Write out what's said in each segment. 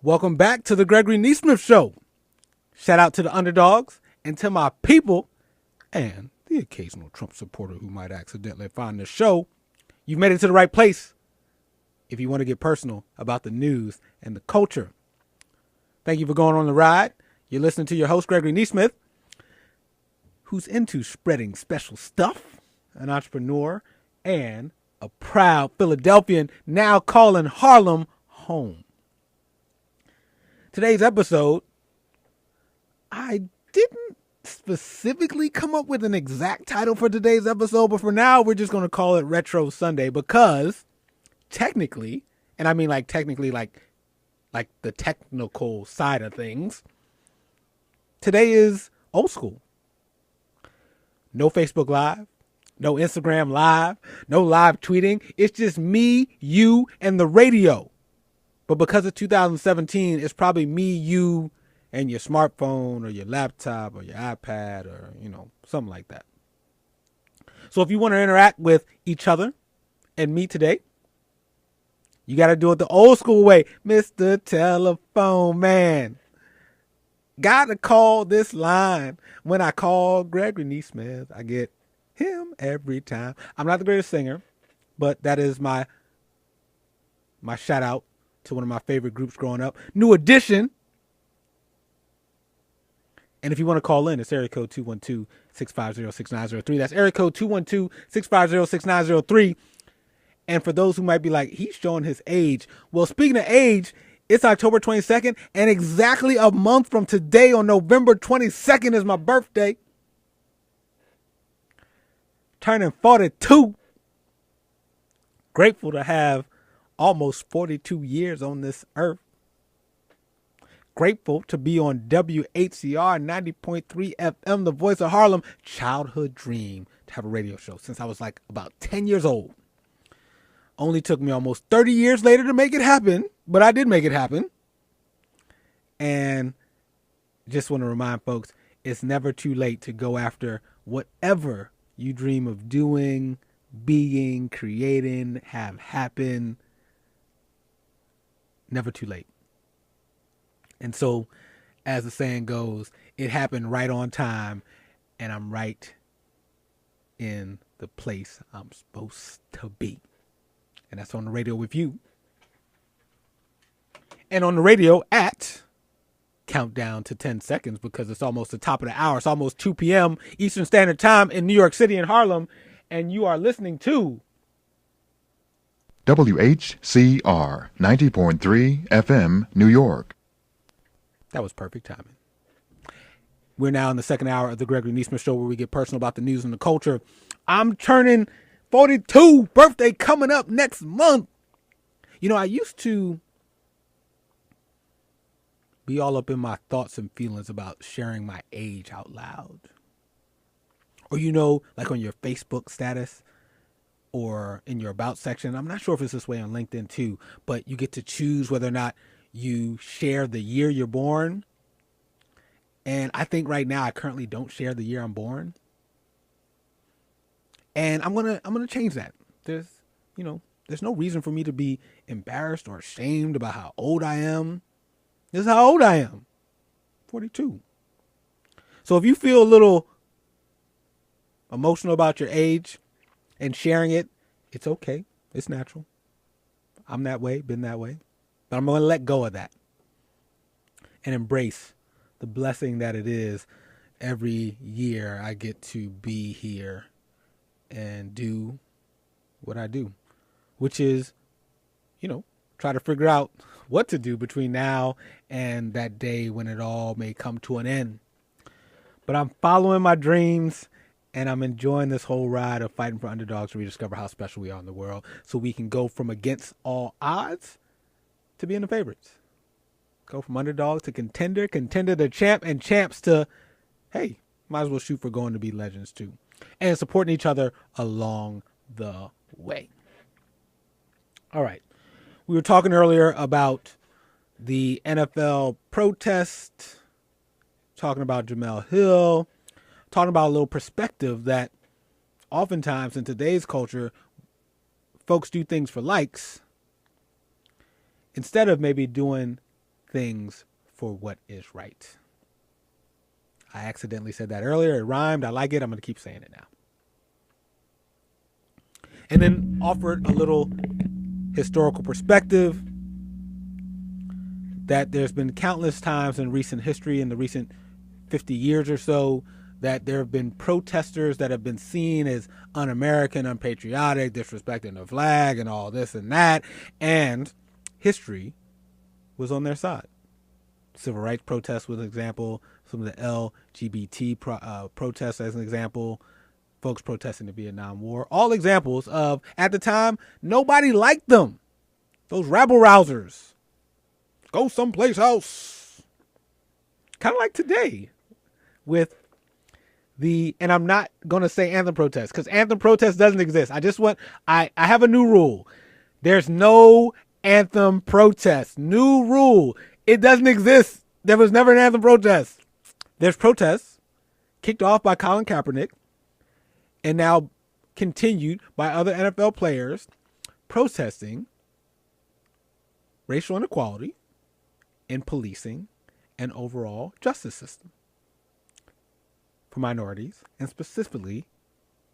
Welcome back to the Gregory Nesmith Show. Shout out to the underdogs and to my people and the occasional Trump supporter who might accidentally find the show. You've made it to the right place if you want to get personal about the news and the culture. Thank you for going on the ride. You're listening to your host, Gregory Nesmith, who's into spreading special stuff, an entrepreneur, and a proud Philadelphian now calling Harlem home. Today's episode, I didn't specifically come up with an exact title for today's episode, but for now, we're just going to call it Retro Sunday because technically, and I mean like technically like the technical side of things, today is old school. No Facebook Live, no Instagram Live, no live tweeting. It's just me, you, and the radio. But because it's 2017, it's probably me, you, and your smartphone or your laptop or your iPad or, something like that. So if you want to interact with each other and me today, you got to do it the old school way. Mr. Telephone Man. Got to call this line. When I call Gregory Nesmith, I get him every time. I'm not the greatest singer, but that is my shout out to one of my favorite groups growing up, New Edition. And if you want to call in, it's area code 212-650-6903. That's area code 212-650-6903. And for those who might be like, he's showing his age. Well, speaking of age, it's October 22nd, and exactly a month from today on November 22nd is my birthday. Turning 42. Grateful to have almost 42 years on this earth. Grateful to be on WHCR 90.3 FM, the voice of Harlem. Childhood dream to have a radio show since I was like about 10 years old. Only took me almost 30 years later to make it happen, but I did make it happen. And just want to remind folks, it's never too late to go after whatever you dream of doing, being, creating, have happen. Never too late. And so, as the saying goes, it happened right on time, and I'm right in the place I'm supposed to be. And that's on the radio with you. And on the radio at countdown to 10 seconds because it's almost the top of the hour. It's almost 2 p.m. Eastern Standard Time in New York City and Harlem. And you are listening to WHCR 90.3 FM, New York. That was perfect timing. We're now in the second hour of the Gregory Nesmith Show where we get personal about the news and the culture. I'm turning 42, birthday coming up next month. I used to be all up in my thoughts and feelings about sharing my age out loud. Or, like on your Facebook status or in your about section. I'm not sure if it's this way on LinkedIn too, but you get to choose whether or not you share the year you're born. And I think right now I currently don't share the year I'm born. And I'm gonna change that. There's no reason for me to be embarrassed or ashamed about how old I am. This is how old I am. 42. So if you feel a little emotional about your age and sharing it, it's okay. It's natural. I'm that way, been that way. But I'm going to let go of that and embrace the blessing that it is every year I get to be here and do what I do, which is, try to figure out what to do between now and that day when it all may come to an end. But I'm following my dreams and I'm enjoying this whole ride of fighting for underdogs to rediscover how special we are in the world so we can go from against all odds to being the favorites. Go from underdog to contender to champ, and champs to, hey, might as well shoot for going to be legends too. And supporting each other along the way. All right. We were talking earlier about the NFL protest, talking about Jamel Hill, talking about a little perspective that oftentimes in today's culture, folks do things for likes instead of maybe doing things for what is right. I accidentally said that earlier. It rhymed. I like it. I'm going to keep saying it now. And then offered a little historical perspective that there's been countless times in recent history, in the recent 50 years or so, that there have been protesters that have been seen as un-American, unpatriotic, disrespecting the flag and all this and that. And history was on their side. Civil rights protests was an example. Some of the LGBT protests as an example. Folks protesting the Vietnam War. All examples of, at the time, nobody liked them. Those rabble-rousers. Go someplace else. Kind of like today with and I'm not going to say anthem protest because anthem protest doesn't exist. I have a new rule. There's no anthem protest. New rule. It doesn't exist. There was never an anthem protest. There's protests kicked off by Colin Kaepernick and now continued by other NFL players protesting racial inequality in policing and overall justice system for minorities, and specifically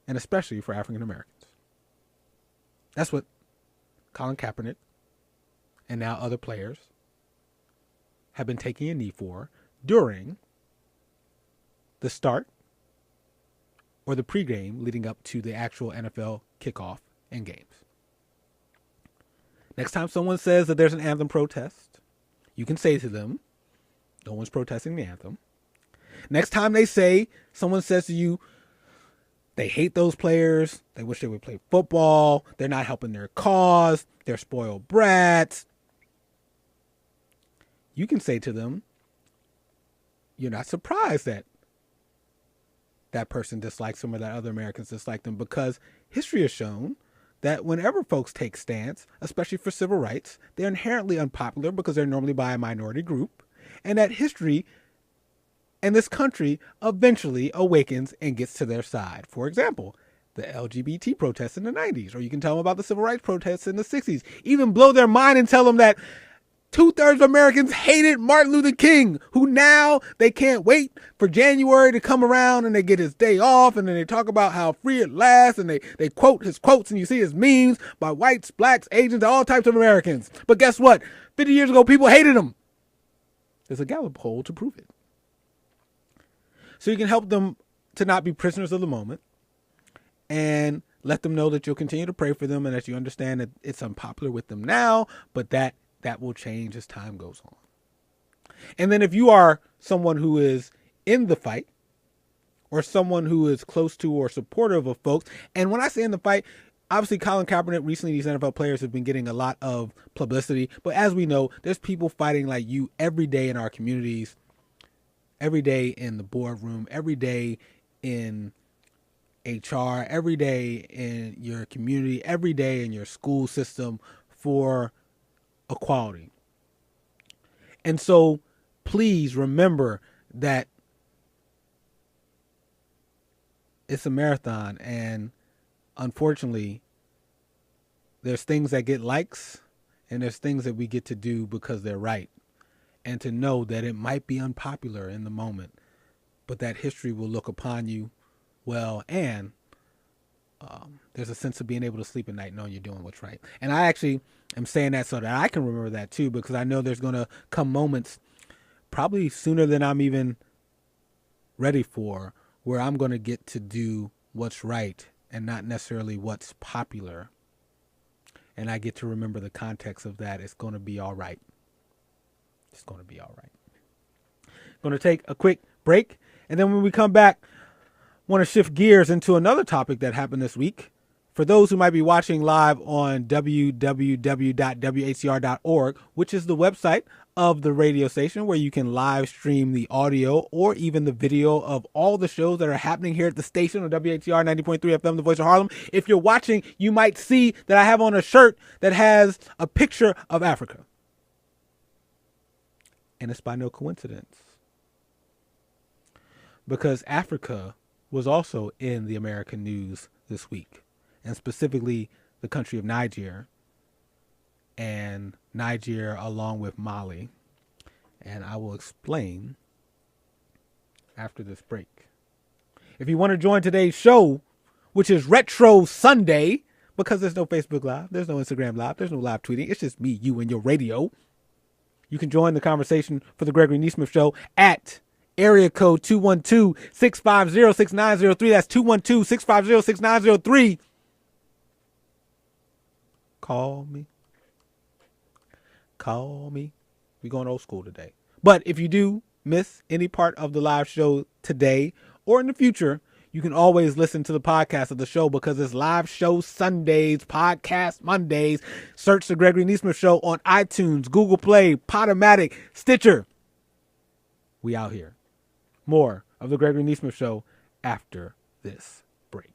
and especially for African Americans. That's what Colin Kaepernick and now other players have been taking a knee for during the start or the pregame leading up to the actual NFL kickoff and games. Next time someone says that there's an anthem protest, you can say to them, no one's protesting the anthem. Next time someone says to you, they hate those players, they wish they would play football, they're not helping their cause, they're spoiled brats, you can say to them, you're not surprised that that person dislikes them or that other Americans dislike them, because history has shown that whenever folks take stance, especially for civil rights, they're inherently unpopular because they're normally by a minority group, and that history and this country eventually awakens and gets to their side. For example, the LGBT protests in the 90s, or you can tell them about the civil rights protests in the 60s. Even blow their mind and tell them that 2/3 of Americans hated Martin Luther King, who now they can't wait for January to come around and they get his day off, and then they talk about how free at last, and they quote his quotes, and you see his memes by whites, blacks, Asians, all types of Americans. But guess what? 50 years ago, people hated him. There's a Gallup poll to prove it. So you can help them to not be prisoners of the moment and let them know that you'll continue to pray for them and that you understand that it's unpopular with them now, but that will change as time goes on. And then if you are someone who is in the fight or someone who is close to or supportive of folks, and when I say in the fight, obviously Colin Kaepernick, recently these NFL players have been getting a lot of publicity, but as we know, there's people fighting like you every day in our communities, every day in the boardroom, every day in HR, every day in your community, every day in your school system for equality. And so please remember that it's a marathon, and unfortunately there's things that get likes and there's things that we get to do because they're right. And to know that it might be unpopular in the moment, but that history will look upon you well, and there's a sense of being able to sleep at night knowing you're doing what's right. And I actually am saying that so that I can remember that too, because I know there's going to come moments, probably sooner than I'm even ready for, where I'm going to get to do what's right and not necessarily what's popular. And I get to remember the context of that. It's going to be all right. It's going to be all right. Going to take a quick break. And then when we come back, want to shift gears into another topic that happened this week. For those who might be watching live on www.whcr.org, which is the website of the radio station where you can live stream the audio or even the video of all the shows that are happening here at the station on WHCR 90.3 FM, the voice of Harlem. If you're watching, you might see that I have on a shirt that has a picture of Africa. And it's by no coincidence, because Africa was also in the American news this week, and specifically the country of Niger, and Niger along with Mali. And I will explain after this break. If you want to join today's show, which is Retro Sunday, because there's no Facebook Live, there's no Instagram Live, there's no live tweeting. It's just me, you, and your radio. You can join the conversation for the Gregory Nesmith Show at area code 212-650-6903. That's 212-650-6903. Call me. We're going old school today. But if you do miss any part of the live show today or in the future, you can always listen to the podcast of the show because it's live show Sundays, podcast Mondays. Search the Gregory Nesmith Show on iTunes, Google Play, Podomatic, Stitcher. We out here. More of the Gregory Nesmith Show after this break.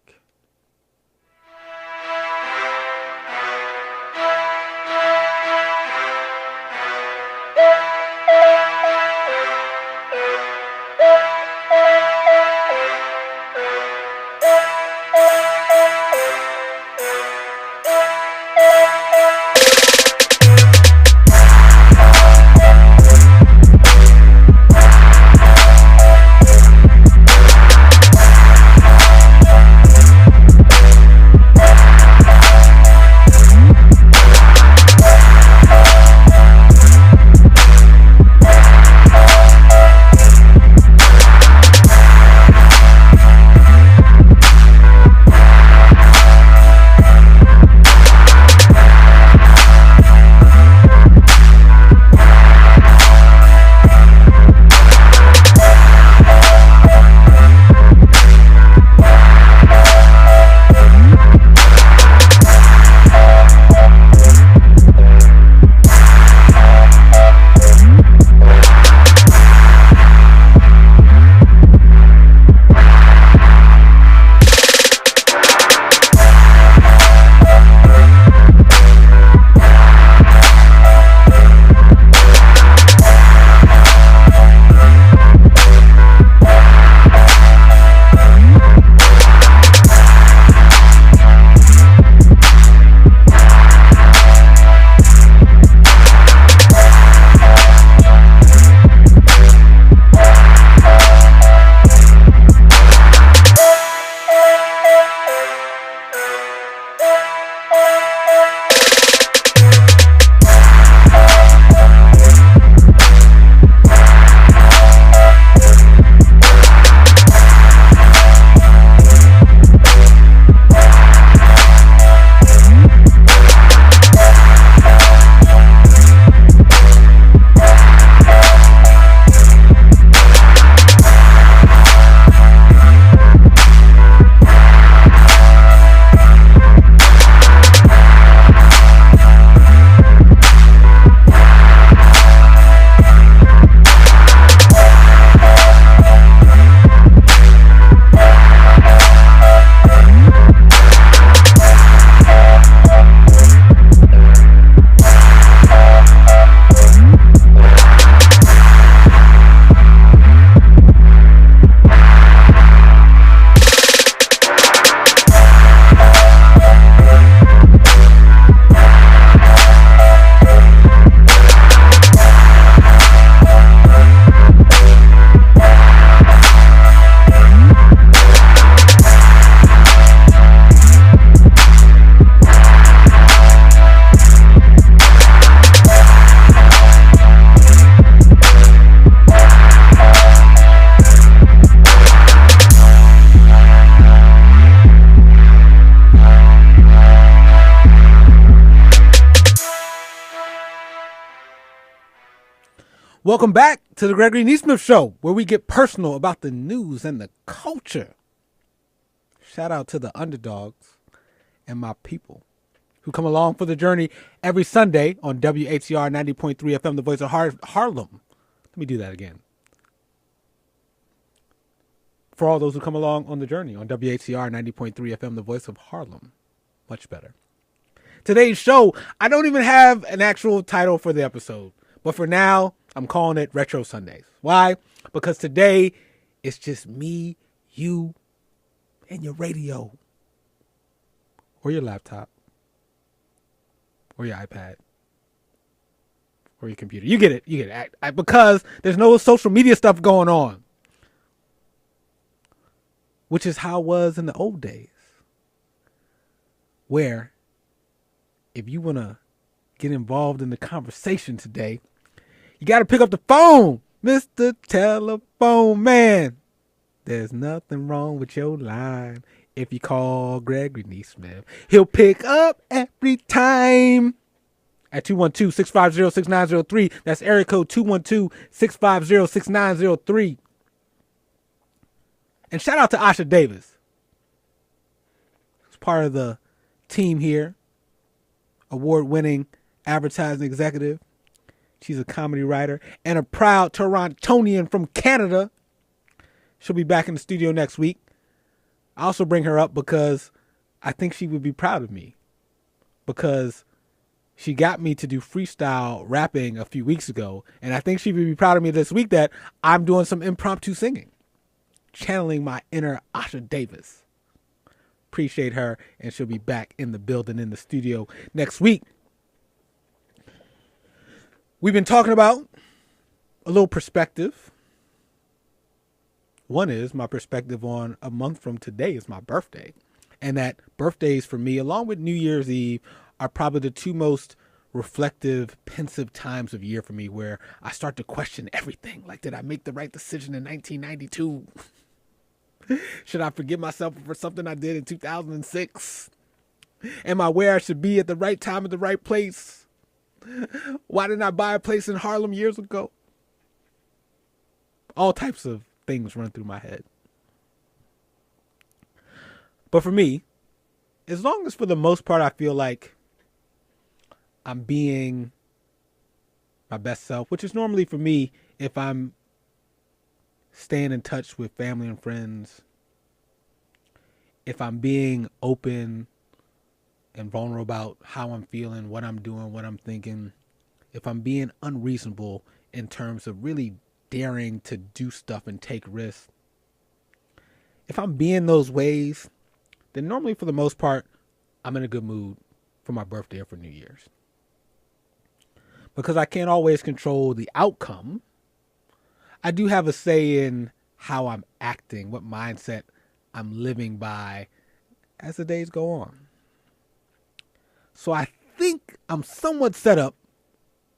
Welcome back to the Gregory Nesmith Show, where we get personal about the news and the culture. Shout out to the underdogs and my people who come along for the journey every Sunday on WHCR 90.3 FM, the voice of Harlem. Let me do that again. For all those who come along on the journey on WHCR 90.3 FM, the voice of Harlem. Much better. Today's show, I don't even have an actual title for the episode, but for now, I'm calling it Retro Sundays. Why? Because today, it's just me, you, and your radio. Or your laptop. Or your iPad. or your computer. You get it. You get it. Because there's no social media stuff going on, which is how it was in the old days, where if you want to get involved in the conversation today, you got to pick up the phone, Mr. Telephone Man. There's nothing wrong with your line. If you call Gregory Nesmith, he'll pick up every time. At 212-650-6903. That's area code 212-650-6903. And shout out to Asha Davis. She's part of the team here. Award-winning advertising executive. She's a comedy writer and a proud Torontonian from Canada. She'll be back in the studio next week. I also bring her up because I think she would be proud of me. Because she got me to do freestyle rapping a few weeks ago. And I think she would be proud of me this week that I'm doing some impromptu singing. Channeling my inner Asha Davis. Appreciate her. And she'll be back in the building, in the studio next week. We've been talking about a little perspective. One is my perspective on a month from today is my birthday. And that birthdays for me, along with New Year's Eve, are probably the two most reflective, pensive times of year for me, where I start to question everything. Like, did I make the right decision in 1992? Should I forgive myself for something I did in 2006? Am I where I should be at the right time at the right place? Why didn't I buy a place in Harlem years ago? All types of things run through my head. But for me, as long as for the most part I feel like I'm being my best self, which is normally for me if I'm staying in touch with family and friends, if I'm being open and vulnerable about how I'm feeling, what I'm doing, what I'm thinking, if I'm being unreasonable in terms of really daring to do stuff and take risks, if I'm being those ways, then normally for the most part, I'm in a good mood for my birthday or for New Year's. Because I can't always control the outcome, I do have a say in how I'm acting, what mindset I'm living by as the days go on. So I think I'm somewhat set up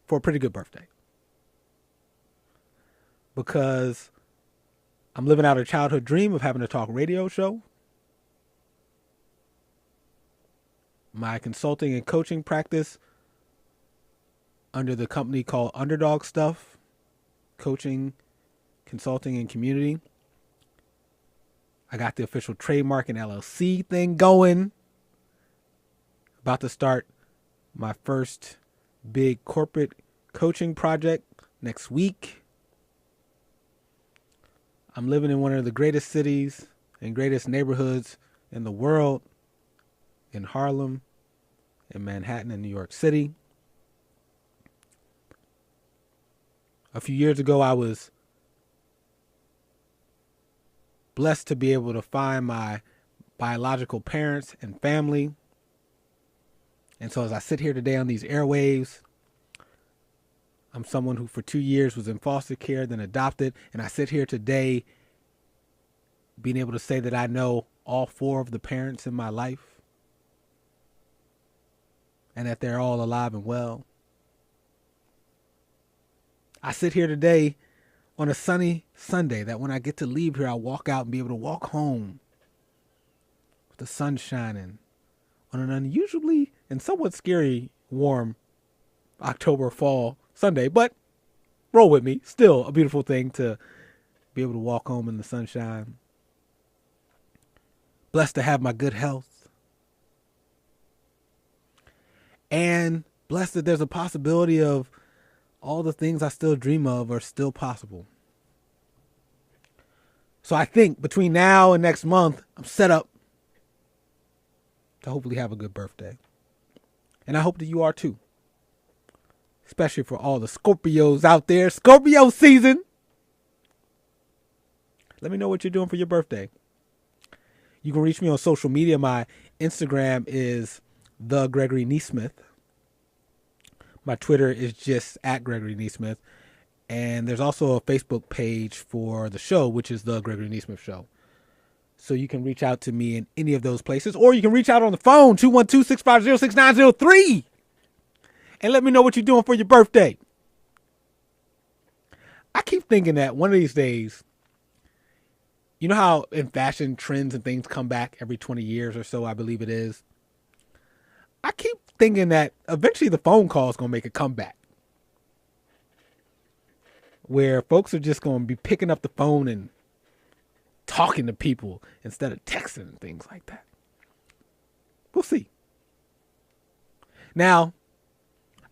for a pretty good birthday. Because I'm living out a childhood dream of having a talk radio show. My consulting and coaching practice under the company called UNderdogStuff, coaching, consulting, and community. I got the official trademark and LLC thing going. About to start my first big corporate coaching project next week. I'm living in one of the greatest cities and greatest neighborhoods in the world, in Harlem, in Manhattan, and New York City. A few years ago, I was blessed to be able to find my biological parents and family. And so as I sit here today on these airwaves, I'm someone who for 2 years was in foster care, then adopted. And I sit here today being able to say that I know all 4 of the parents in my life and that they're all alive and well. I sit here today on a sunny Sunday that when I get to leave here, I'll walk out and be able to walk home with the sun shining on an unusually and somewhat scary warm October fall Sunday. But roll with me. Still a beautiful thing to be able to walk home in the sunshine. Blessed to have my good health. And blessed that there's a possibility of all the things I still dream of are still possible. So I think between now and next month, I'm set up to hopefully have a good birthday. And I hope that you are too. Especially for all the Scorpios out there. Scorpio season. Let me know what you're doing for your birthday. You can reach me on social media. My Instagram is the Gregory Nesmith. My Twitter is just at Gregory Nesmith. And there's also a Facebook page for the show, which is the Gregory Nesmith Show. So you can reach out to me in any of those places, or you can reach out on the phone, 212-650-6903, and let me know what you're doing for your birthday. I keep thinking that one of these days, you know how in fashion trends and things come back every 20 years or so, I believe it is. I keep thinking that eventually the phone call is going to make a comeback, where folks are just going to be picking up the phone and talking to people instead of texting and things like that. We'll see. Now,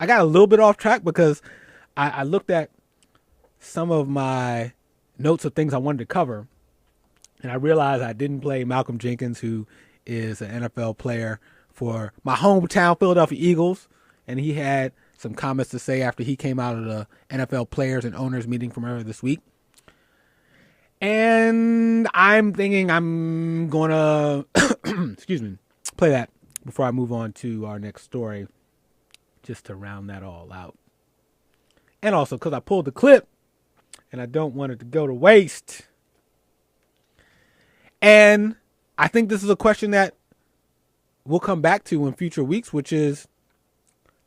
I got a little bit off track because I looked at some of my notes of things I wanted to cover, and I realized I didn't play Malcolm Jenkins, who is an NFL player for my hometown Philadelphia Eagles, and he had some comments to say after he came out of the NFL players and owners meeting from earlier this week. And I'm thinking I'm going to, play that before I move on to our next story, just to round that all out. And also because I pulled the clip and I don't want it to go to waste. And I think this is a question that we'll come back to in future weeks, which is,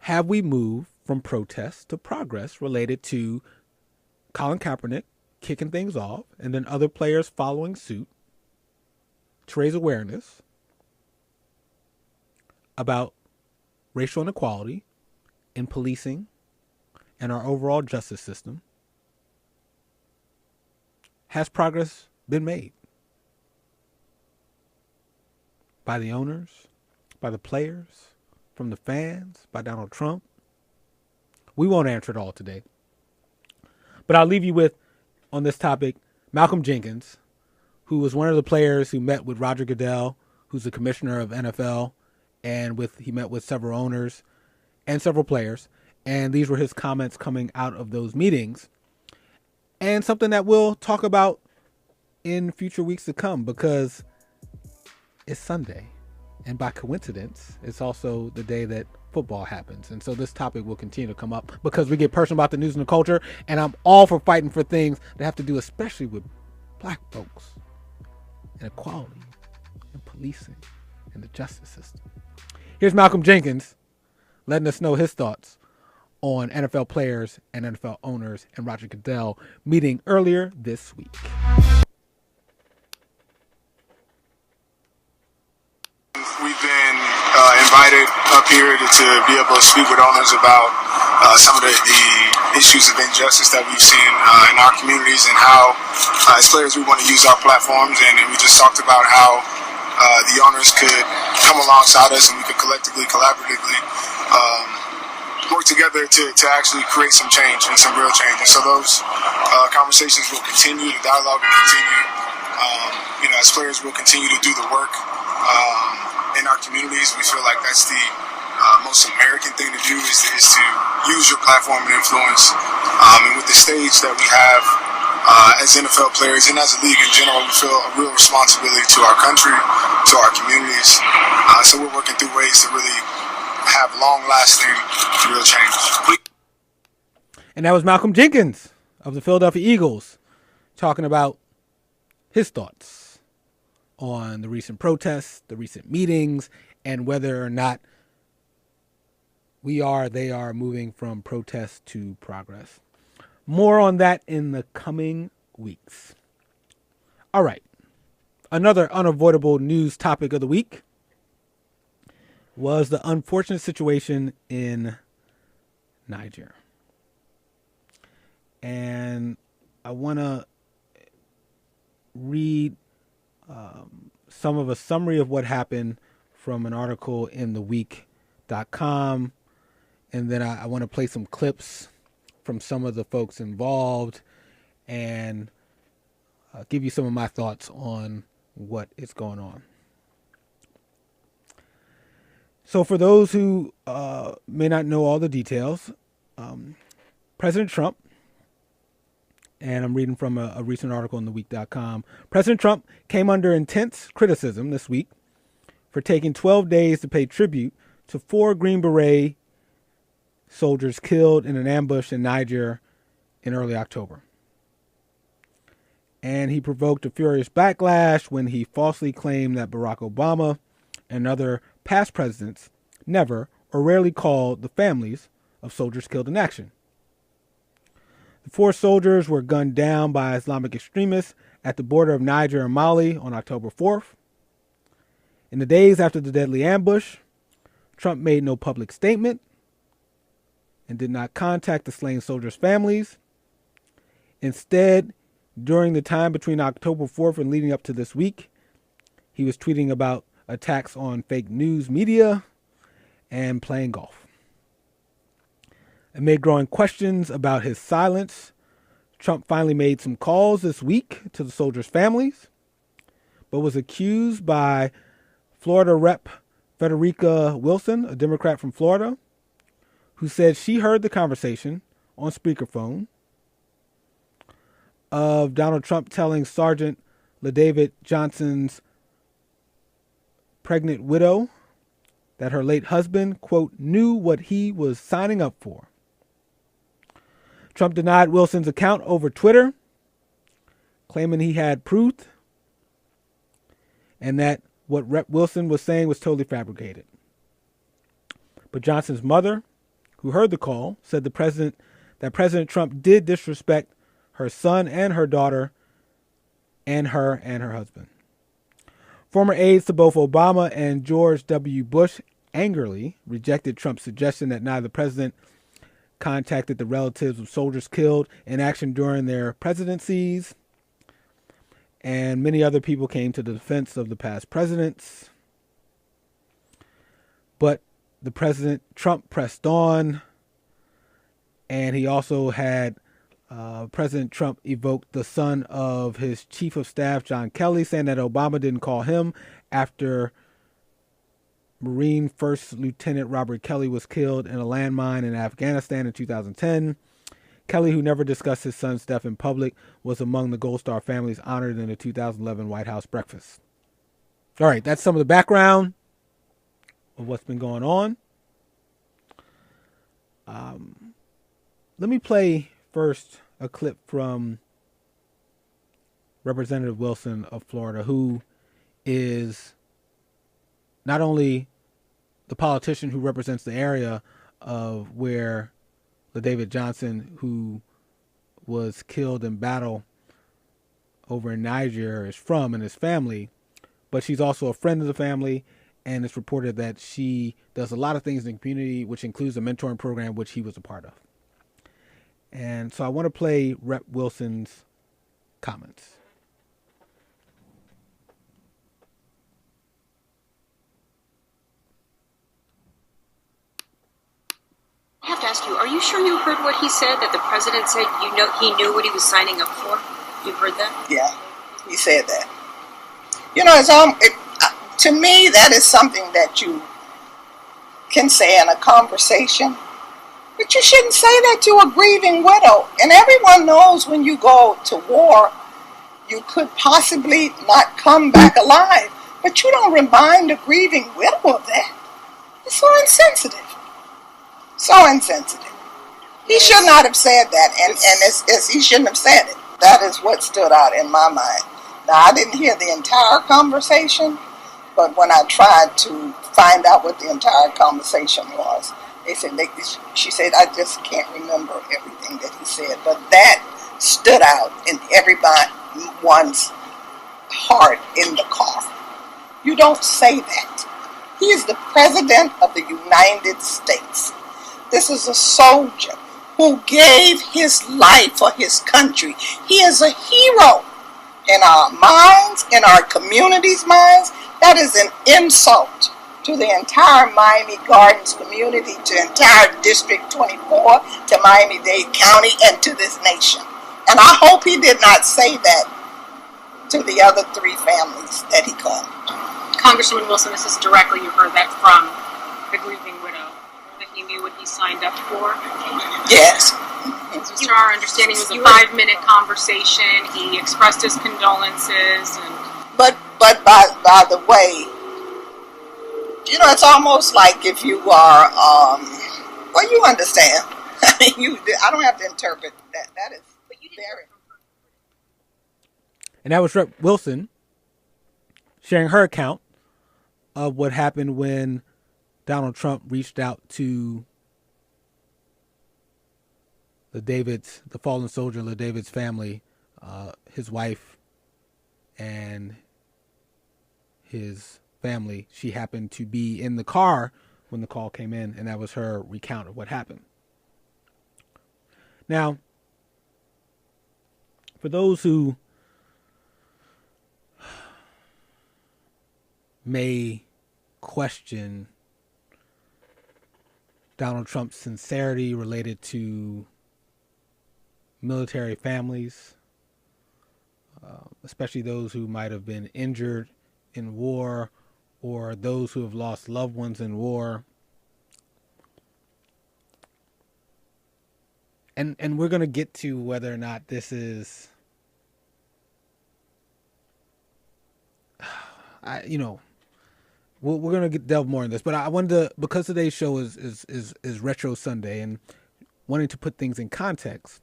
have we moved from protest to progress related to Colin Kaepernick kicking things off and then other players following suit to raise awareness about racial inequality in policing and our overall justice system? Has progress been made by the owners, by the players, from the fans, by Donald Trump? We won't answer it all today, but I'll leave you with, on this topic, Malcolm Jenkins, who was one of the players who met with Roger Goodell, who's the commissioner of NFL, and he met with several owners and several players. And these were his comments coming out of those meetings, and something that we'll talk about in future weeks to come, because it's Sunday. And by coincidence, it's also the day that football happens. And so this topic will continue to come up because we get personal about the news and the culture. And I'm all for fighting for things that have to do especially with black folks and equality and policing and the justice system. Here's Malcolm Jenkins letting us know his thoughts on NFL players and NFL owners and Roger Goodell meeting earlier this week. We've been invited up here to be able to speak with owners about some of the issues of injustice that we've seen in our communities, and how, as players, we want to use our platforms. And we just talked about how the owners could come alongside us, and we could collectively, collaboratively work together to actually create some change and some real change. And so those conversations will continue, the dialogue will continue. As players, we'll continue to do the work in our communities. We feel like that's the most American thing to do, is to use your platform and influence. And with the stage that we have as NFL players and as a league in general, we feel a real responsibility to our country, to our communities. So we're working through ways to really have long-lasting real change. And that was Malcolm Jenkins of the Philadelphia Eagles talking about his thoughts on the recent protests, the recent meetings, and whether or not they are moving from protest to progress. More on that in the coming weeks. All right. Another unavoidable news topic of the week was the unfortunate situation in Niger. And I want to read some of a summary of what happened from an article in theweek.com. And then I want to play some clips from some of the folks involved and give you some of my thoughts on what is going on. So for those who may not know all the details, President Trump, and I'm reading from a recent article in theweek.com, President Trump came under intense criticism this week for taking 12 days to pay tribute to 4 Green Beret soldiers killed in an ambush in Niger in early October. And he provoked a furious backlash when he falsely claimed that Barack Obama and other past presidents never or rarely called the families of soldiers killed in action. The 4 soldiers were gunned down by Islamic extremists at the border of Niger and Mali on October 4th. In the days after the deadly ambush, Trump made no public statement and did not contact the slain soldiers' families. Instead, during the time between October 4th and leading up to this week, he was tweeting about attacks on fake news media and playing golf. Amid growing questions about his silence, Trump finally made some calls this week to the soldiers' families, but was accused by Florida Rep. Frederica Wilson, a Democrat from Florida, who said she heard the conversation on speakerphone of Donald Trump telling Sergeant LaDavid Johnson's pregnant widow that her late husband, quote, knew what he was signing up for. Trump denied Wilson's account over Twitter, claiming he had proof and that what Rep. Wilson was saying was totally fabricated. But Johnson's mother, who heard the call, said that President Trump did disrespect her son and her daughter and her husband. Former aides to both Obama and George W. Bush angrily rejected Trump's suggestion that neither president contacted the relatives of soldiers killed in action during their presidencies. And many other people came to the defense of the past presidents. But the president, Trump, pressed on. And he also had President Trump evoked the son of his chief of staff, John Kelly, saying that Obama didn't call him after Marine First Lieutenant Robert Kelly was killed in a landmine in Afghanistan in 2010. Kelly, who never discussed his son's death in public, was among the Gold Star families honored in the 2011 White House breakfast. All right, that's some of the background of what's been going on. Let me play first a clip from Representative Wilson of Florida, who is not only the politician who represents the area of where LaDavid Johnson, who was killed in battle over in Niger, is from, and his family, but she's also a friend of the family, and it's reported that she does a lot of things in the community, which includes a mentoring program, which he was a part of. And so I want to play Rep. Wilson's comments. I have to ask you, are you sure you heard what he said, that the president said he knew what he was signing up for? You heard that? Yeah, he said that. You know, to me, that is something that you can say in a conversation, but you shouldn't say that to a grieving widow. And everyone knows when you go to war, you could possibly not come back alive, but you don't remind a grieving widow of that. It's so insensitive. So insensitive. He should not have said that, and he shouldn't have said it. That is what stood out in my mind. Now, I didn't hear the entire conversation, but when I tried to find out what the entire conversation was, she said, I just can't remember everything that he said, but that stood out in everyone's heart in the car. You don't say that. He is the President of the United States. This is a soldier who gave his life for his country. He is a hero in our minds, in our community's minds. That is an insult to the entire Miami Gardens community, to entire District 24, to Miami-Dade County, and to this nation. And I hope he did not say that to the other 3 families that he called. Congresswoman Wilson, this is directly, you heard that from the grieving widow, that he knew what he signed up for? Yes. So our understanding was a 5-minute conversation. He expressed his condolences. But by the way, you know, it's almost like if you are Well, you understand. I mean, I don't have to interpret that. That is very. And that was Rep. Wilson sharing her account of what happened when Donald Trump reached out to the fallen soldier, LaDavid's family, his wife, and his family. She happened to be in the car when the call came in, and that was her recount of what happened. Now, for those who may question Donald Trump's sincerity related to military families, especially those who might have been injured in war or those who have lost loved ones in war. And we're going to get to whether or not this is, we're going to delve more in this. But I wanted to, because today's show is Retro Sunday and wanting to put things in context,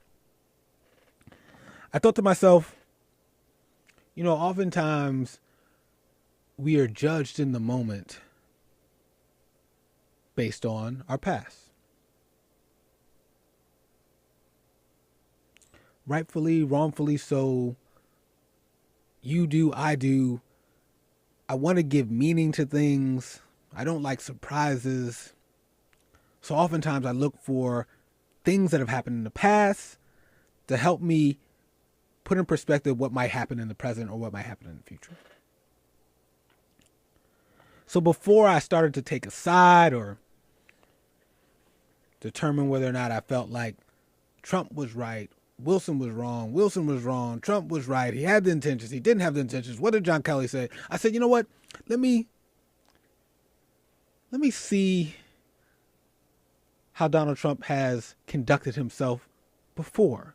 I thought to myself, oftentimes we are judged in the moment based on our past. Rightfully, wrongfully so, you do, I do. I want to give meaning to things. I don't like surprises. So oftentimes I look for things that have happened in the past to help me put in perspective what might happen in the present or what might happen in the future. So before I started to take a side or determine whether or not I felt like Trump was right, Wilson was wrong, Trump was right, he had the intentions, he didn't have the intentions, what did John Kelly say? I said, you know what, let me see how Donald Trump has conducted himself before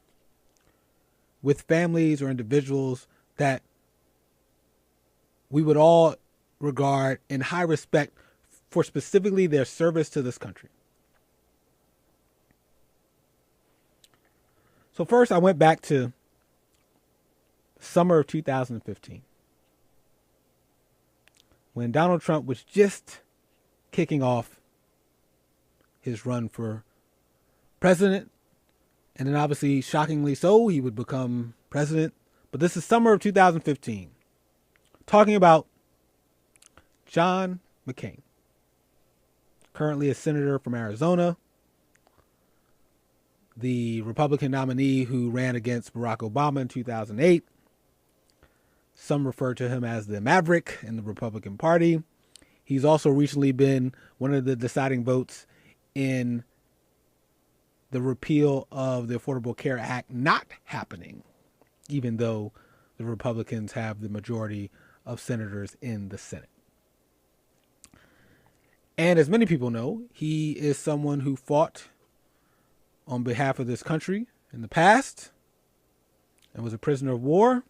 with families or individuals that we would all regard in high respect for specifically their service to this country. So first, I went back to summer of 2015 when Donald Trump was just kicking off his run for president. And then obviously, shockingly so, he would become president. But this is summer of 2015. Talking about John McCain, currently a senator from Arizona, the Republican nominee who ran against Barack Obama in 2008. Some refer to him as the Maverick in the Republican Party. He's also recently been one of the deciding votes in the repeal of the Affordable Care Act not happening, even though the Republicans have the majority of senators in the Senate. And as many people know, he is someone who fought on behalf of this country in the past and was a prisoner of war.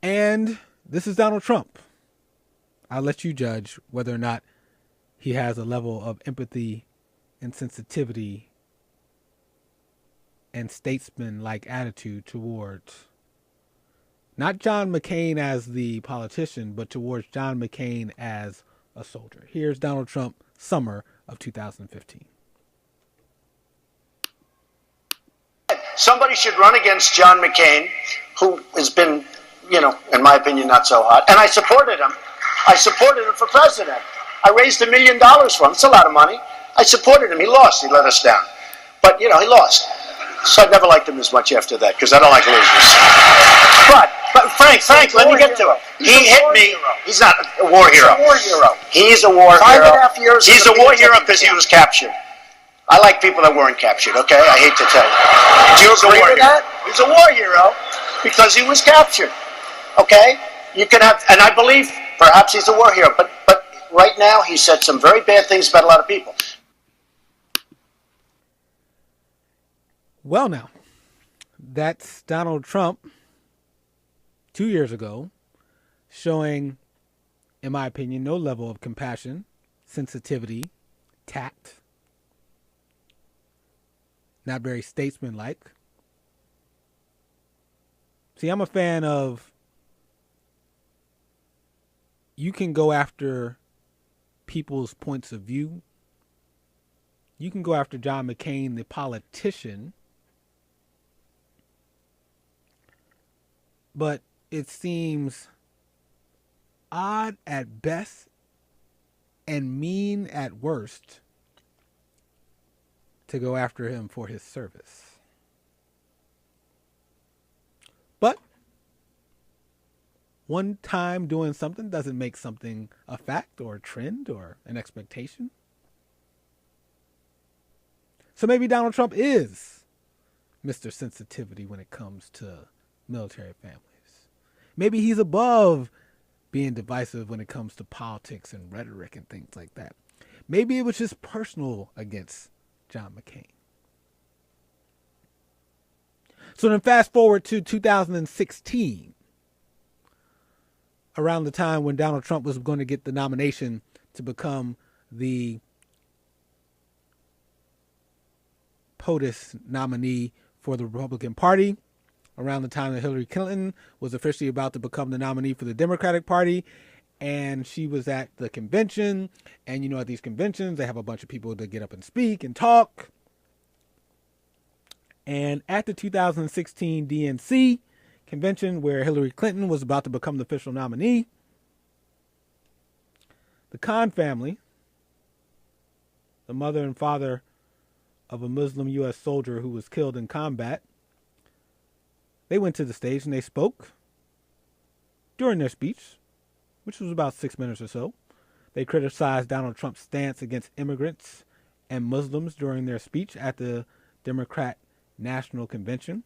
And this is Donald Trump. I'll let you judge whether or not he has a level of empathy and sensitivity and statesman-like attitude towards not John McCain as the politician, but towards John McCain as a soldier. Here's Donald Trump, summer of 2015. Somebody should run against John McCain, who has been, in my opinion, not so hot. And I supported him. I supported him for president. I raised $1 million for him. It's a lot of money. I supported him. He lost. He let us down. But, he lost. So I never liked him as much after that, because I don't like losers. But Frank, let me get to it. He hit me. He's not a war hero. He's a war hero. 5.5 years. He's a war hero because he was captured. I like people that weren't captured, okay? I hate to tell you. Do you agree with that? He's a war hero because he was captured, okay? You can have, and I believe perhaps he's a war hero, but right now he said some very bad things about a lot of people. Well, now, that's Donald Trump 2 years ago showing, in my opinion, no level of compassion, sensitivity, tact, not very statesmanlike. See, I'm a fan of, you can go after people's points of view. You can go after John McCain, the politician, but it seems odd at best and mean at worst to go after him for his service. But one time doing something doesn't make something a fact or a trend or an expectation. So maybe Donald Trump is Mr. Sensitivity when it comes to military families. Maybe he's above being divisive when it comes to politics and rhetoric and things like that. Maybe it was just personal against John McCain. So then fast forward to 2016, around the time when Donald Trump was going to get the nomination to become the POTUS nominee for the Republican Party, around the time that Hillary Clinton was officially about to become the nominee for the Democratic Party. And she was at the convention. And, you know, at these conventions, they have a bunch of people that get up and speak and talk. And at the 2016 DNC convention, where Hillary Clinton was about to become the official nominee, the Khan family, the mother and father of a Muslim U.S. soldier who was killed in combat, they went to the stage and they spoke. During their speech, which was about 6 minutes or so, they criticized Donald Trump's stance against immigrants and Muslims during their speech at the Democrat National Convention.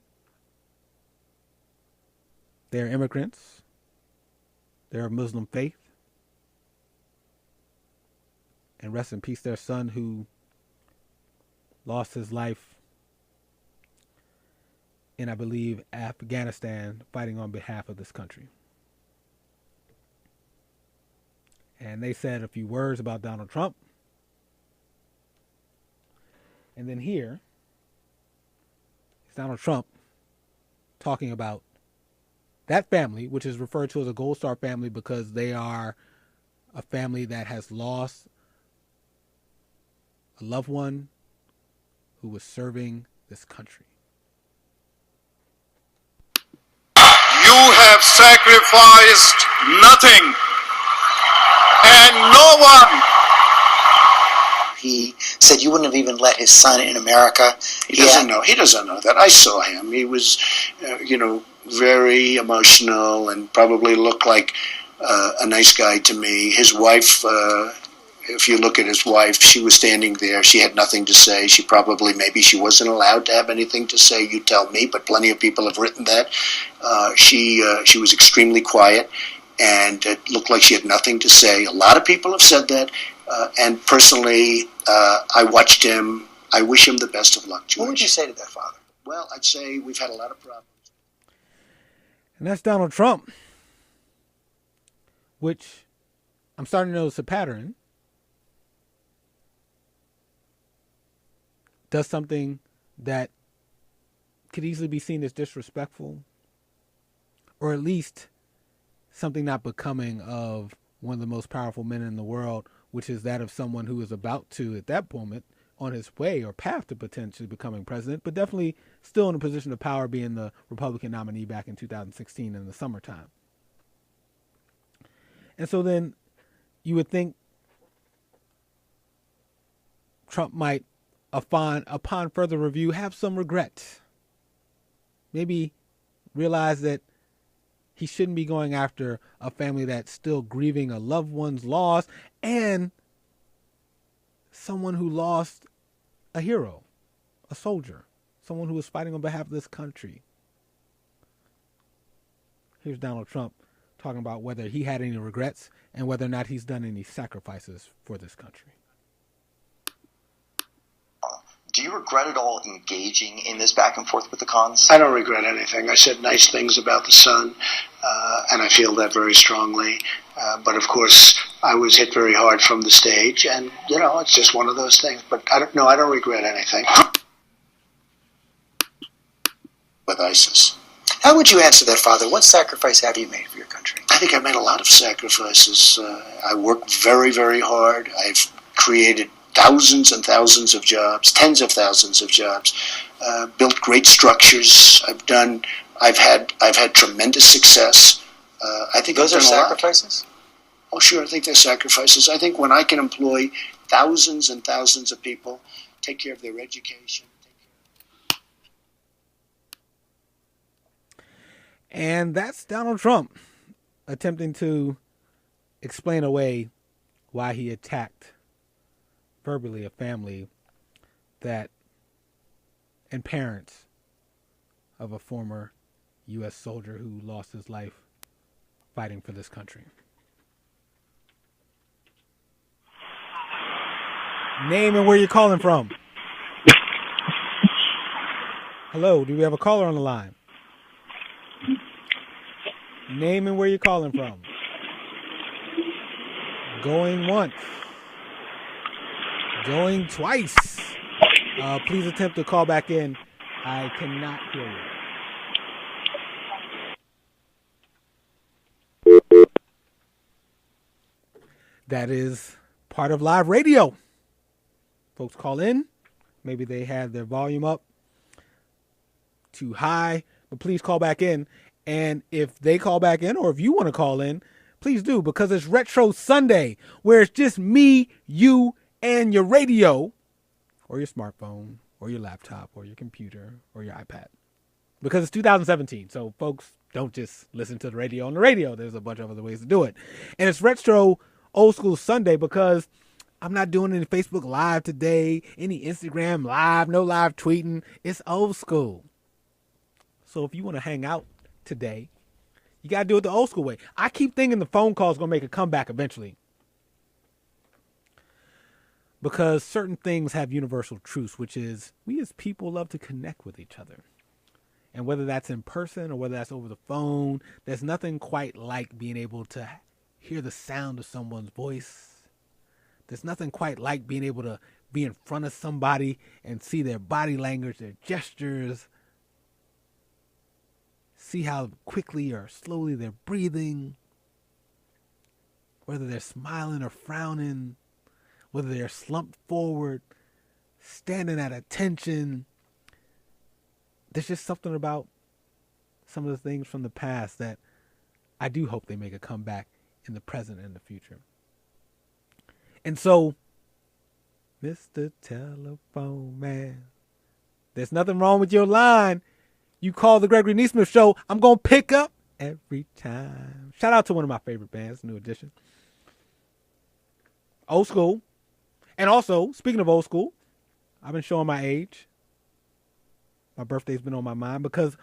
They're immigrants. They're of Muslim faith. And rest in peace, their son who lost his life in, I believe, Afghanistan, fighting on behalf of this country. And they said a few words about Donald Trump. And then here is Donald Trump talking about that family, which is referred to as a Gold Star family because they are a family that has lost a loved one who was serving this country. You have sacrificed nothing and no one. He said you wouldn't have even let his son in America. He doesn't know. He doesn't know that. I saw him. He was, very emotional and probably looked like a nice guy to me. His wife, if you look at his wife, she was standing there. She had nothing to say. Maybe she wasn't allowed to have anything to say. You tell me, but plenty of people have written that. She was extremely quiet, and it looked like she had nothing to say. A lot of people have said that, and personally, I watched him. I wish him the best of luck, George. What would you say to that, Father? Well, I'd say we've had a lot of problems. And that's Donald Trump, which I'm starting to notice a pattern. Does something that could easily be seen as disrespectful, or at least something not becoming of one of the most powerful men in the world, which is that of someone who is about to, at that moment, on his way or path to potentially becoming president, but definitely still in a position of power, being the Republican nominee back in 2016 in the summertime. And so then you would think Trump might, upon further review, have some regret. Maybe realize that he shouldn't be going after a family that's still grieving a loved one's loss and someone who lost a hero, a soldier, someone who was fighting on behalf of this country. Here's Donald Trump talking about whether he had any regrets and whether or not he's done any sacrifices for this country. Do you regret at all engaging in this back and forth with the Khans? I don't regret anything. I said nice things about the son, and I feel that very strongly. But of course, I was hit very hard from the stage, and it's just one of those things. But I don't regret anything. With ISIS. How would you answer that, Father? What sacrifice have you made for your country? I think I've made a lot of sacrifices. I worked very, very hard. I've created thousands and thousands of jobs, tens of thousands of jobs, built great structures. I've had tremendous success. I think those are sacrifices? Oh, sure. I think they're sacrifices. I think when I can employ thousands and thousands of people, take care of their education. And that's Donald Trump attempting to explain away why he attacked verbally a family and parents of a former U.S. soldier who lost his life fighting for this country. Name and where you're calling from. Hello, do we have a caller on the line? Name and where you're calling from. Going once. Going twice. Please attempt to call back in. I cannot hear you. That is part of live radio. Folks call in. Maybe they had their volume up too high, but please call back in. And if they call back in, or if you want to call in, please do, because it's Retro Sunday, where it's just me, you, and your radio, or your smartphone, or your laptop, or your computer, or your iPad. Because it's 2017, so folks don't just listen to the radio on the radio. There's a bunch of other ways to do it. And it's Retro Old School Sunday because I'm not doing any Facebook Live today, any Instagram Live, no live tweeting. It's old school. So if you want to hang out today, you got to do it the old school way. I keep thinking the phone call is going to make a comeback eventually, because certain things have universal truths, which is we as people love to connect with each other. And whether that's in person or whether that's over the phone, there's nothing quite like being able to hear the sound of someone's voice. There's nothing quite like being able to be in front of somebody and see their body language, their gestures, see how quickly or slowly they're breathing, whether they're smiling or frowning, whether they're slumped forward, standing at attention. There's just something about some of the things from the past that I do hope they make a comeback in the present and the future. And so, Mr. Telephone Man, there's nothing wrong with your line. You call the Gregory Nesmith Show, I'm going to pick up every time. Shout out to one of my favorite bands, New Edition. Old school. And also, speaking of old school, I've been showing my age. My birthday's been on my mind because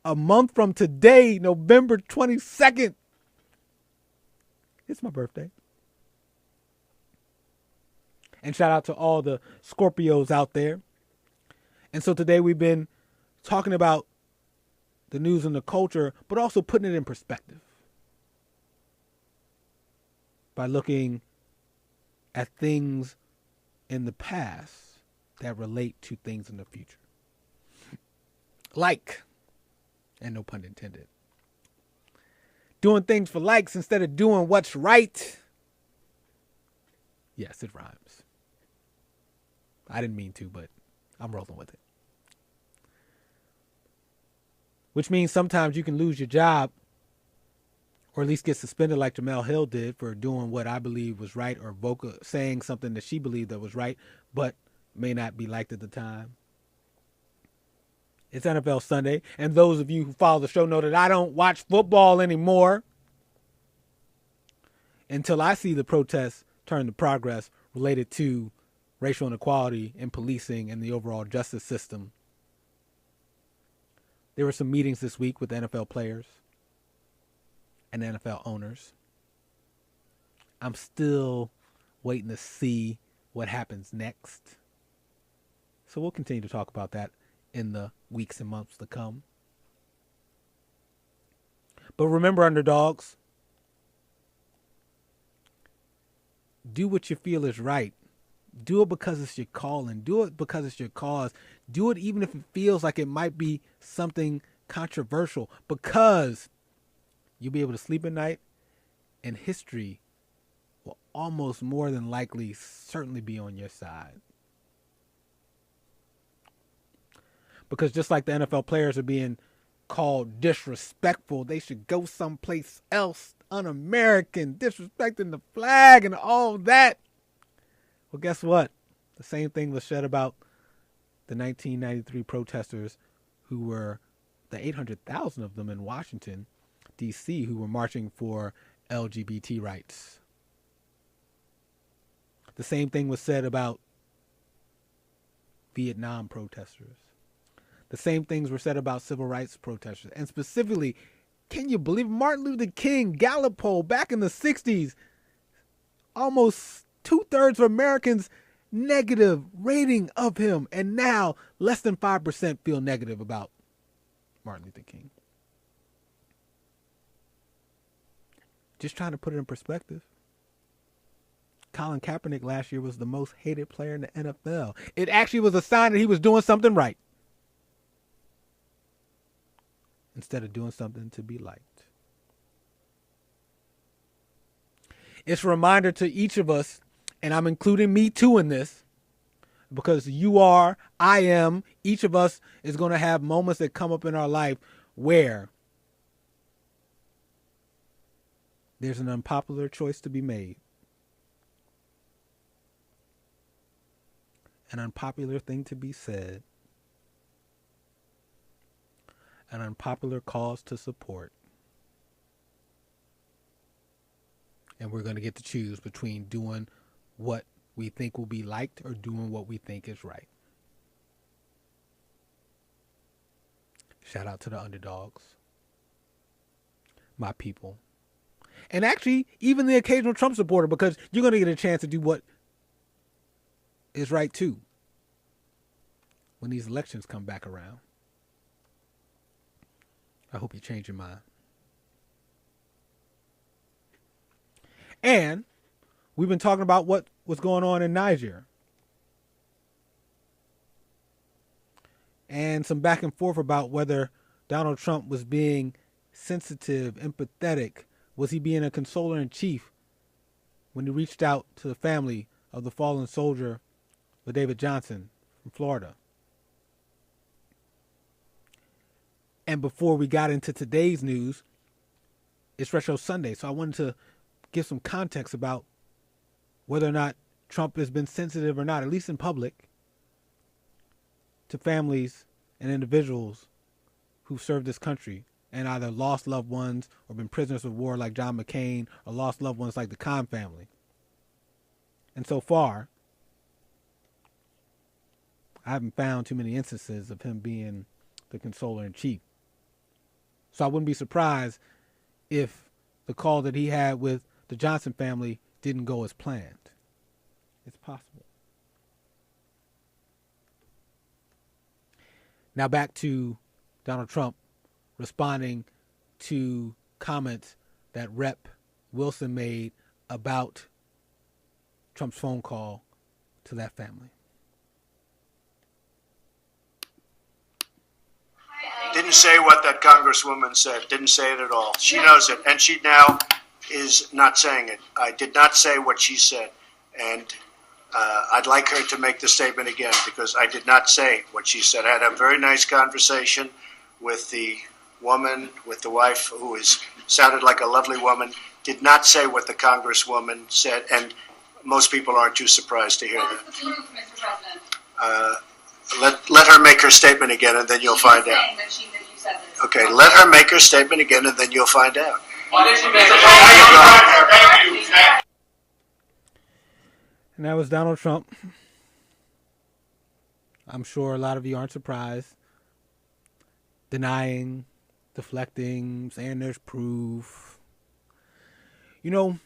a month from today, November 22nd, it's my birthday. And shout out to all the Scorpios out there. And so today we've been talking about the news and the culture, but also putting it in perspective by looking at things in the past that relate to things in the future. Like, and no pun intended, doing things for likes instead of doing what's right. Yes, it rhymes. I didn't mean to, but I'm rolling with it. Which means sometimes you can lose your job, or at least get suspended like Jamel Hill did for doing what I believe was right, or saying something that she believed that was right, but may not be liked at the time. It's NFL Sunday, and those of you who follow the show know that I don't watch football anymore until I see the protests turn to progress related to racial inequality in policing and the overall justice system. There were some meetings this week with NFL players and NFL owners. I'm still waiting to see what happens next. So we'll continue to talk about that in the weeks and months to come. But remember, underdogs, do what you feel is right. Do it because it's your calling. Do it because it's your cause. Do it even if it feels like it might be something controversial, because you'll be able to sleep at night, and history will almost more than likely certainly be on your side. Because just like the NFL players are being called disrespectful, they should go someplace else, un-American, disrespecting the flag and all that. Well, guess what? The same thing was said about the 1993 protesters, who were the 800,000 of them in Washington, D.C., who were marching for LGBT rights. The same thing was said about Vietnam protesters. The same things were said about civil rights protesters. And specifically, can you believe Martin Luther King, Gallup poll back in the 60s, almost 2/3 of Americans negative rating of him. And now less than 5% feel negative about Martin Luther King. Just trying to put it in perspective. Colin Kaepernick last year was the most hated player in the NFL. It actually was a sign that he was doing something right, instead of doing something to be liked. It's a reminder to each of us, and I'm including me too in this, because you are, I am, each of us is going to have moments that come up in our life where there's an unpopular choice to be made, an unpopular thing to be said, an unpopular cause to support. And we're going to get to choose between doing what we think will be liked or doing what we think is right. Shout out to the underdogs, my people. And actually, even the occasional Trump supporter, because you're going to get a chance to do what is right too when these elections come back around. I hope you change your mind. And we've been talking about what was going on in Niger, and some back and forth about whether Donald Trump was being sensitive, empathetic. Was he being a consoler in chief when he reached out to the family of the fallen soldier, David Johnson from Florida? And before we got into today's news, it's Retro Sunday, so I wanted to give some context about whether or not Trump has been sensitive or not, at least in public, to families and individuals who've served this country and either lost loved ones or been prisoners of war like John McCain, or lost loved ones like the Khan family. And so far, I haven't found too many instances of him being the consoler in chief. So I wouldn't be surprised if the call that he had with the Johnson family didn't go as planned. It's possible. Now back to Donald Trump responding to comments that Rep. Wilson made about Trump's phone call to that family. Didn't say what that congresswoman said. Didn't say it at all. She knows it, and she now is not saying it. I did not say what she said, and I'd like her to make the statement again, because I did not say what she said. I had a very nice conversation with the woman, with the wife, who sounded like a lovely woman. Did not say what the congresswoman said, and most people aren't too surprised to hear that. What's the truth, Mr. President? Let her make her statement again, and then you'll find out. That you said this. Okay, let her make her statement again, and then you'll find out. And that was Donald Trump. I'm sure a lot of you aren't surprised. Denying, deflecting, saying there's proof. You know,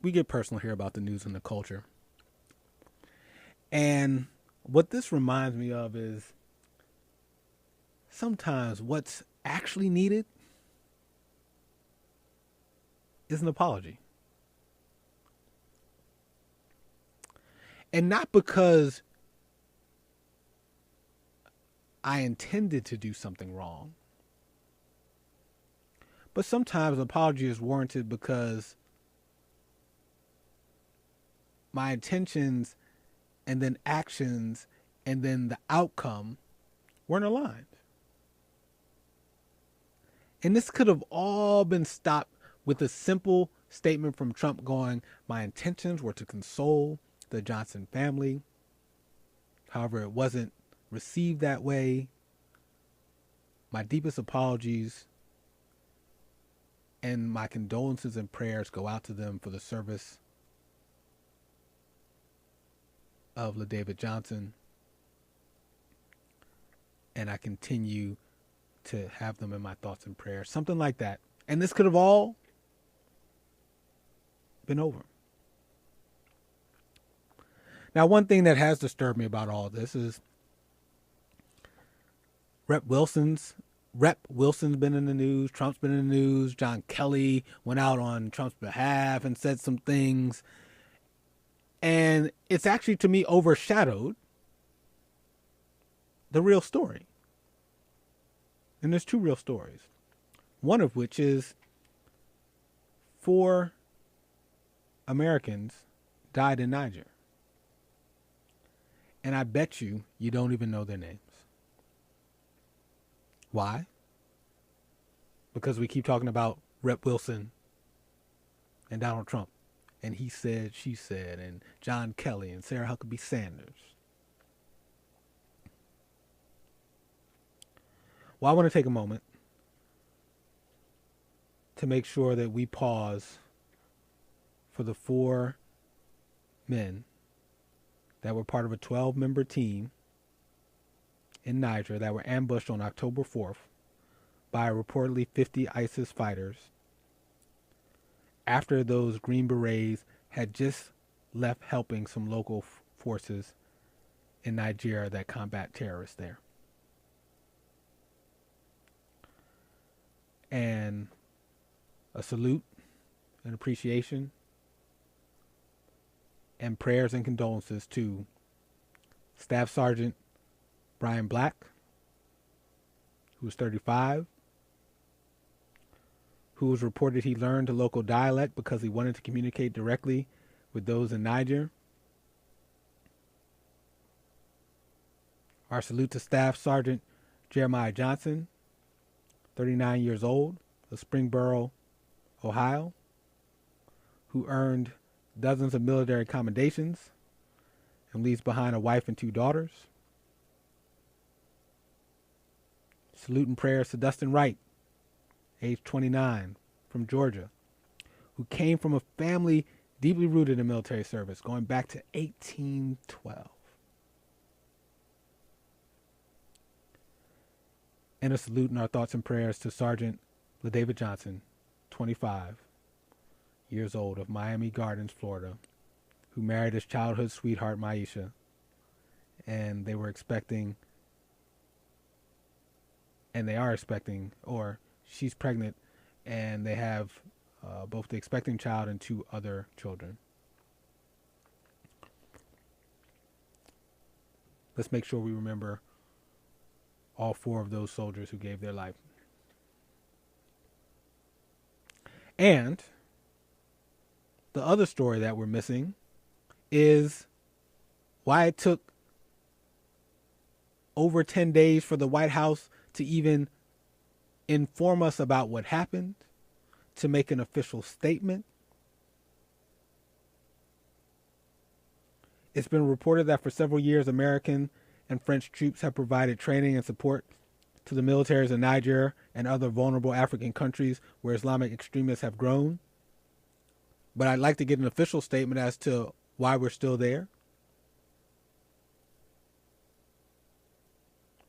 we get personal here about the news and the culture. And what this reminds me of is sometimes what's actually needed is an apology. And not because I intended to do something wrong, but sometimes an apology is warranted because my intentions and then actions and then the outcome weren't aligned. And this could have all been stopped with a simple statement from Trump going, my intentions were to console the Johnson family. However, it wasn't received that way. My deepest apologies and my condolences and prayers go out to them for the service of LaDavid Johnson. And I continue to have them in my thoughts and prayers. Something like that. And this could have all been over. Now, one thing that has disturbed me about all this is Rep. Wilson's been in the news. Trump's been in the news. John Kelly went out on Trump's behalf and said some things. And it's actually, to me, overshadowed the real story. And there's two real stories. One of which is 4 Americans died in Niger. And I bet you don't even know their names. Why? Because we keep talking about Rep. Wilson and Donald Trump. And he said, she said, and John Kelly and Sarah Huckabee Sanders. Well, I want to take a moment to make sure that we pause for the 4 men that were part of a 12-member team in Niger that were ambushed on October 4th by reportedly 50 ISIS fighters after those Green Berets had just left helping some local forces in Nigeria that combat terrorists there. And a salute and appreciation and prayers and condolences to Staff Sergeant Brian Black, who was 35, who was reported he learned a local dialect because he wanted to communicate directly with those in Niger. Our salute to Staff Sergeant Jeremiah Johnson, 39 years old, of Springboro, Ohio, who earned dozens of military commendations and leaves behind a wife and 2 daughters. Salute and prayers to Dustin Wright, age 29, from Georgia, who came from a family deeply rooted in military service, going back to 1812. And a salute in our thoughts and prayers to Sergeant LaDavid Johnson, 25 years old, of Miami Gardens, Florida, who married his childhood sweetheart, Maisha, and they were expecting, and they are expecting, or she's pregnant, and they have both the expecting child and 2 other children. Let's make sure we remember all 4 of those soldiers who gave their life. And the other story that we're missing is why it took over 10 days for the White House to even inform us about what happened, to make an official statement. It's been reported that for several years, American and French troops have provided training and support to the militaries in Niger and other vulnerable African countries where Islamic extremists have grown. But I'd like to get an official statement as to why we're still there.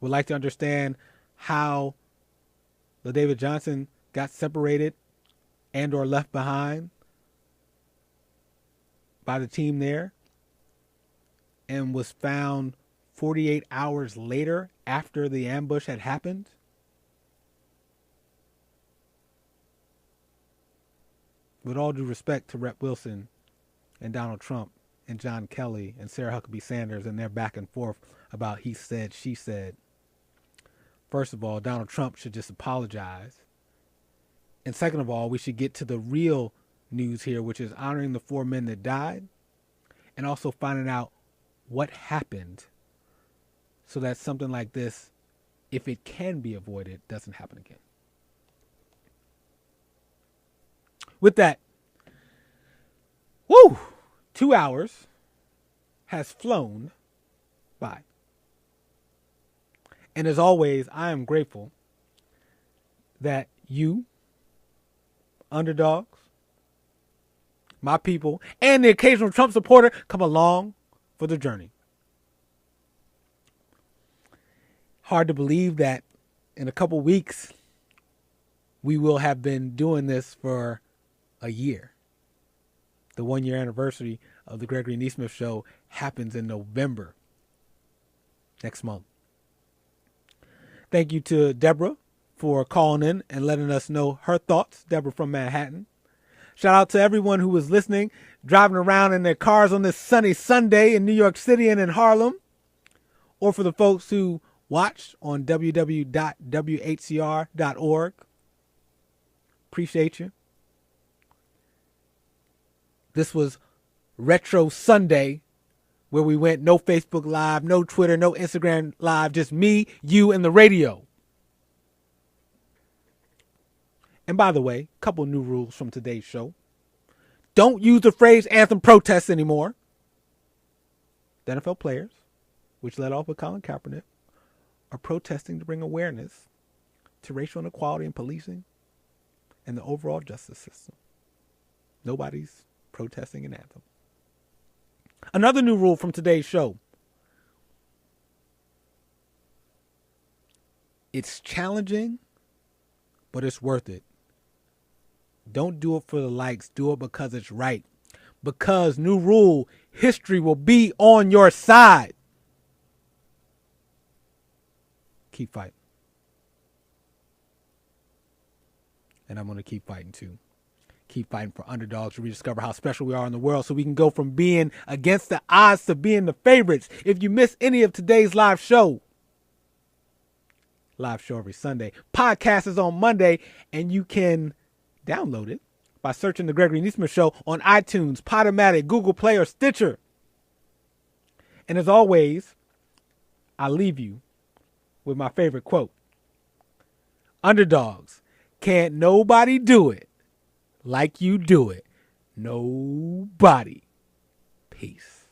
Would like to understand how LaDavid Johnson got separated and or left behind by the team there. and was found 48 hours later after the ambush had happened? With all due respect to Rep. Wilson and Donald Trump and John Kelly and Sarah Huckabee Sanders and their back and forth about he said, she said. First of all, Donald Trump should just apologize. And second of all, we should get to the real news here, which is honoring the 4 men that died and also finding out what happened so that something like this, if it can be avoided, doesn't happen again. With that, 2 hours has flown by. And as always, I am grateful that you, underdogs, my people, and the occasional Trump supporter come along for the journey. Hard to believe that in a couple weeks, we will have been doing this for a year. The 1-year anniversary of the Gregory Nesmith Show happens in November, next month. Thank you to Deborah for calling in and letting us know her thoughts. Deborah from Manhattan. Shout out to everyone who was listening, driving around in their cars on this sunny Sunday in New York City and in Harlem. Or for the folks who watched on www.whcr.org. Appreciate you. This was Retro Sunday, where we went no Facebook Live, no Twitter, no Instagram Live, just me, you, and the radio. And by the way, a couple new rules from today's show. Don't use the phrase anthem protests anymore. The NFL players, which led off with Colin Kaepernick, are protesting to bring awareness to racial inequality in policing and the overall justice system. Nobody's protesting an anthem. Another new rule from today's show. It's challenging, but it's worth it. Don't do it for the likes. Do it because it's right. Because, new rule, history will be on your side. Keep fighting. And I'm going to keep fighting too. Keep fighting for underdogs to rediscover how special we are in the world so we can go from being against the odds to being the favorites. If you miss any of today's live show every Sunday, podcast is on Monday, and you can download it by searching The Gregory Nesmith Show on iTunes, Podomatic, Google Play, or Stitcher. And as always, I leave you with my favorite quote. Underdogs, can't nobody do it like you do it. Nobody. Peace.